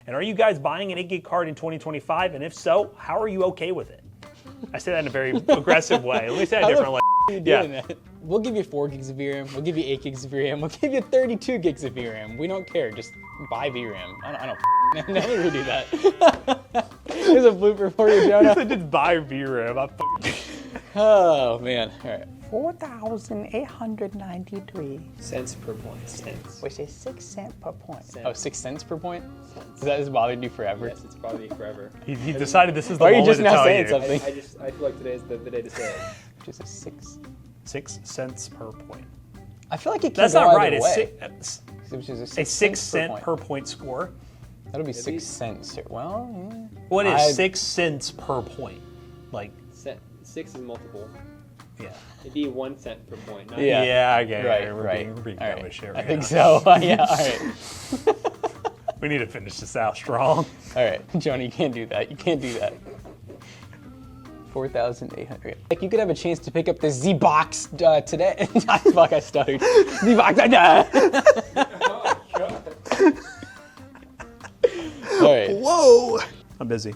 And are you guys buying an 8 gig card in 2025? And if so, how are you okay with it? I say that in a very aggressive way. Let me say it differently. Yeah. We'll give you 4 gigs of VRAM. We'll give you 8 gigs of VRAM. We'll give you 32 gigs of VRAM. We don't care. Just buy VRAM. I don't never redo that. There's a blooper for you, Jonah. Just buy VRAM. Oh, man. All right. 4,893 Cents per point. Cents. which is 6 cents per point. Oh, 6 cents per point? Does that just bother you forever? Yes, it's bothered me forever. He decided this is the Why are you moment just to now tell saying you. something? I feel like today is the day to say it. Which is a 6 cents per point. I feel like it can That's go not either right. It's way. Which is a 6 cent point. per point score. That'll be 6 cents. Well, yeah. What is 6 cents per point? Like, 6 is multiple. yeah. It'd be 1 cent per point. Not Yeah. Yeah, I get it. We're Right. being All dumb right. as shit I right think now. so. Yeah, all right. We need to finish this out strong. All right, Jonah, you can't do that. You can't do that. 4,800. Like, you could have a chance to pick up the Z-Box today. Fuck, I stuttered. Z-Box. All right. Whoa! I'm busy.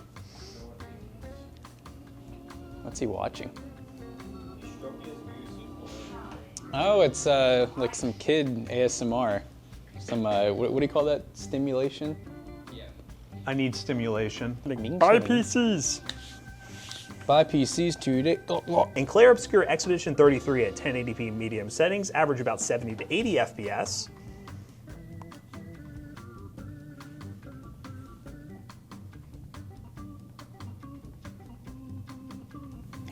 What's he watching? Oh, it's like some kid ASMR. Some, what do you call that? Stimulation? Yeah. I need stimulation. mean Buy something. PCs. Buy PCs today. In Clair Obscure Expedition 33 at 1080p medium settings, average about 70 to 80 FPS.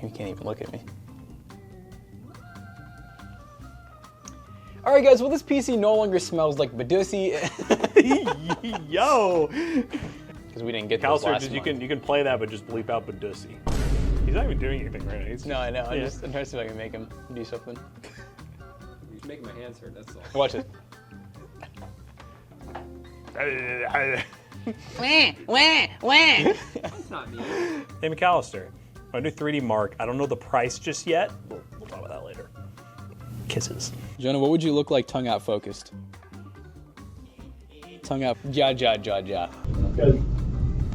You can't even look at me. All right, guys. Well, this PC no longer smells like Badusi Yo! because we didn't get those Calcer, last month. you can play that, but just bleep out Badusi. He's not even doing anything right now. He's No, I know. I'm Yeah. trying to see if I can make him do something. You're making my hands hurt, that's all. Watch it. That's not me. Hey, McAllister. I do 3D Mark. I don't know the price just yet. We'll talk about that later. Kisses. Jonah, what would you look like tongue out focused? Tongue out. Ja. Because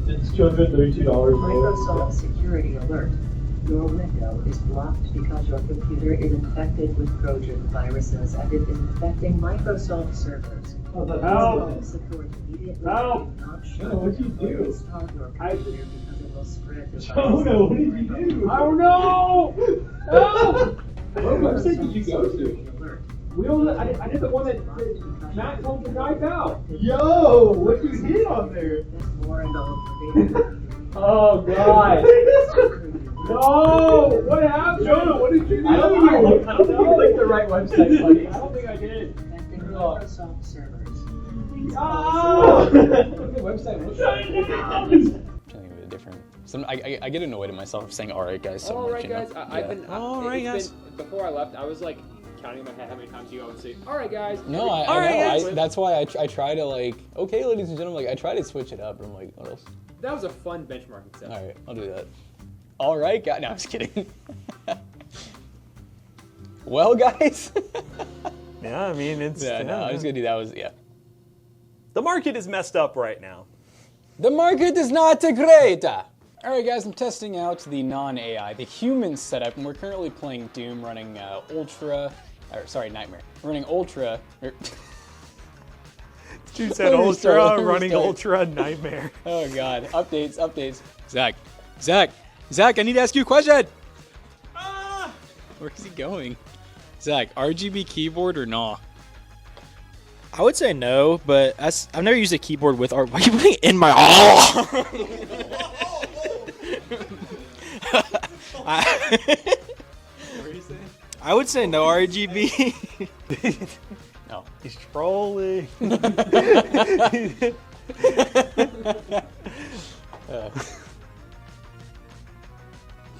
it's $232 Microsoft Security Alert. Your window is blocked because your computer is infected with Trojan viruses and it is infecting Microsoft servers. Help! Support immediately. Help! Do not shut Jonah, what'd you or do? restart your computer because it will spread the Jonah, what did you do? I don't know! Help! What website did you go to? Alert. I did the one that Matt told the guys out. Yo, what you hit on there? More and all Oh God! No! What happened? Jonah, what did you do? I don't think you clicked the right website, buddy. I don't think I did. infecting Microsoft servers. Oh! What website was Trying to think of a different. I get annoyed at myself saying "all right, guys" so All much. right, you know? guys. I've been. All right, it's guys. been- before I left, I was like counting in my head how many times you always say, "All right, guys." No, I know. That's why I try to like. Okay, ladies and gentlemen, like I try to switch it up. But I'm like, what else? That was a fun benchmarking session. All right, I'll do that. All right, guys. No, I'm just kidding. Well, guys. Yeah, I mean, it's... Yeah, no, I'm just gonna do that. Yeah. The market is messed up right now. The market is not great. All right, guys, I'm testing out the non-AI, the human setup, and we're currently playing Doom running Nightmare. Running Ultra. Dude said Let me start, let Ultra, me running start. Ultra, Nightmare. Oh, God. Updates. Zach, I need to ask you a question. Where's he going? Zach, RGB keyboard or no? I would say no, but I've never used a keyboard with art. Why are you putting it in my? I would say no RGB. No. He's trolling.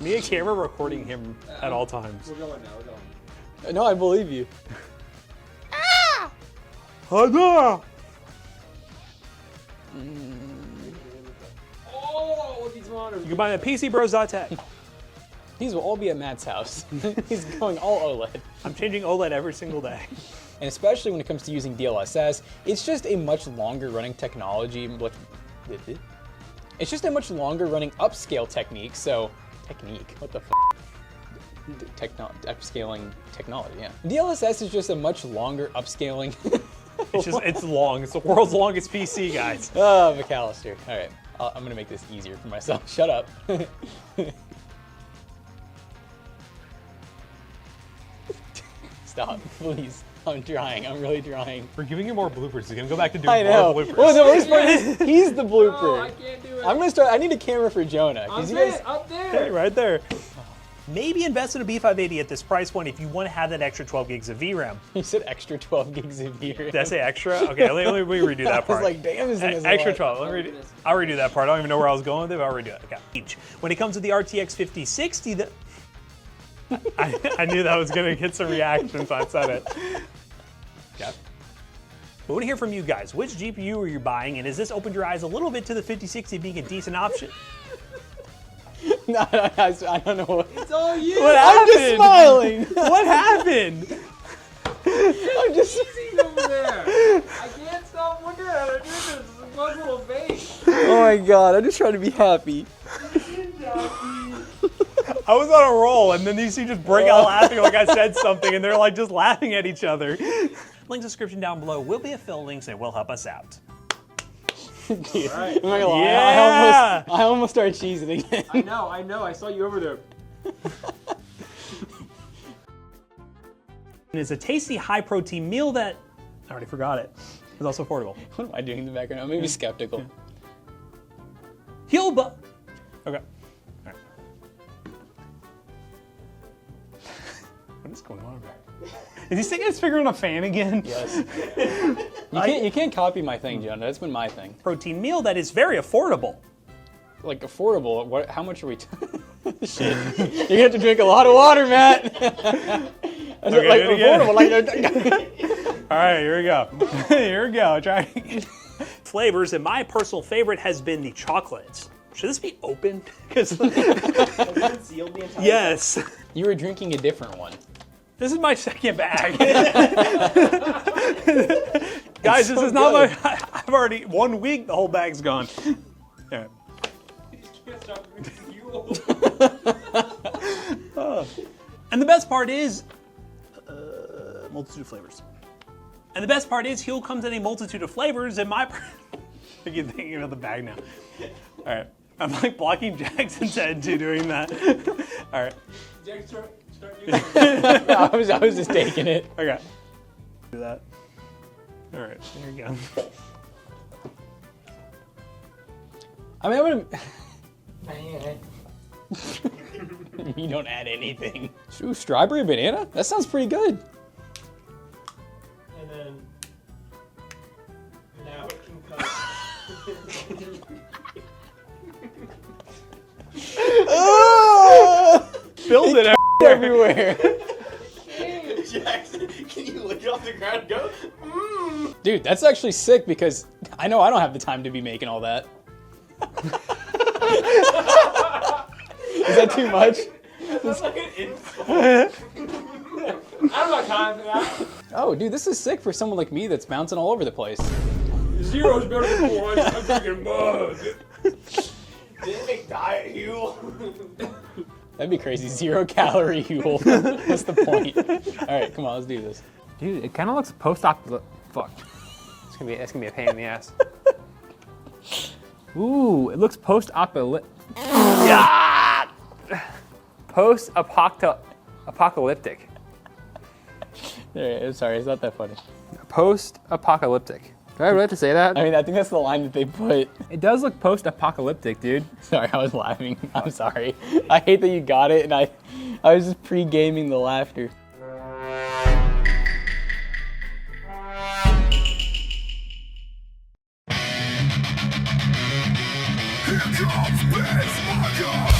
Me and camera recording him at all times. We're going now. We're going. No, I believe you. Huzzah! Oh, look, these monitors. You can buy them at PCBros.tech. These will all be at Matt's house. He's going all OLED. I'm changing OLED every single day. And especially when it comes to using DLSS, it's just a much longer running technology with It's just a much longer running upscale technique, so... What the f***? Upscaling technology, yeah. DLSS is just a much longer upscaling... It's long. It's the world's longest PC, guys. Oh, McAllister. All right, I'm gonna make this easier for myself. Shut up. Stop, please. I'm trying. I'm really trying. We're giving you more bloopers. He's gonna go back to doing I know. more bloopers. Well, the worst part is he's the blooper. No, I can't do it. I'm gonna start. I need a camera for Jonah. I'm You guys, up there. Right there. Maybe invest in a B580 at this price point if you want to have that extra 12 gigs of VRAM. you said extra 12 gigs of VRAM. Did I say extra? Okay, let me redo that I part. was like, damn, this thing is a Extra lot. 12. I'll redo that part. I don't even know where I was going with it, but I'll redo it. Okay. When it comes to the RTX 5060, I knew that was going to get some reaction, so I said it. Okay. We want to hear from you guys. Which GPU are you buying, and has this opened your eyes a little bit to the 5060 being a decent option? No, I don't know what. It's all you. What I'm just happened? smiling. What happened? I'm just. Easy over there. I can't stop looking at it. This is a fun little face. Oh my god! I'm just trying to be happy. I was on a roll, and then these two just break out laughing like I said something, and they're like just laughing at each other. Link description down below will be affiliate links and will help us out. Dude, I'm not gonna lie. Yeah. I almost started cheesing again. I know. I saw you over there. It's a tasty, high-protein meal that I already forgot it. It's also affordable. What am I doing in the background? I'm maybe skeptical. Okay. All right. What is going on there? Is he sticking his finger in a fan again? Yes. You can't copy my thing, Jonah. That's been my thing. Protein meal that is very affordable. Like affordable. What? How much are we? Shit. You're gonna have to drink a lot of water, Matt. Okay, like do it again. affordable. Like. All right, here we go. Here we go. Try. Flavors, and my personal favorite has been the chocolates. Should this be open? Because Sealed the entire yes. You were drinking a different one. This is my second bag. Guys, this so is not good. my. I've already 1 week. The whole bag's gone. All right. Can't stop drinking fuel. And the best part is, multitude of flavors. And the best part is, Huel comes in a multitude of flavors. And my, I keep thinking about the bag now. All right, I'm like blocking Jackson's head too doing that. All right. Jack, start using it. I was just taking it. Okay. Do that. All right, there you go. I mean, you don't add anything. Ooh, strawberry banana? That sounds pretty good. And then now it can come. Filled it Everywhere. Jackson, can you lick it off the ground and go? Dude, that's actually sick because I know I don't have the time to be making all that. Is that too much? That's like an insult. I don't got time for that. Oh, dude, this is sick for someone like me that's bouncing all over the place. Zero's better than 400. I'm drinking mug. Didn't make diet, Huel. That'd be crazy. 0 calorie Huel. What's the point? All right, come on, let's do this. Dude, it kind of looks post-op. Fuck. That's gonna be a pain in the ass. Ooh, it looks post-apocalyptic. Post-apocalyptic. There, sorry, it's not that funny. Post-apocalyptic. Do I really have to say that? I mean, I think that's the line that they put. It does look post-apocalyptic, dude. Sorry, I was laughing. I'm sorry. I hate that you got it, and I was just pre-gaming the laughter. Here comes Biz Marker!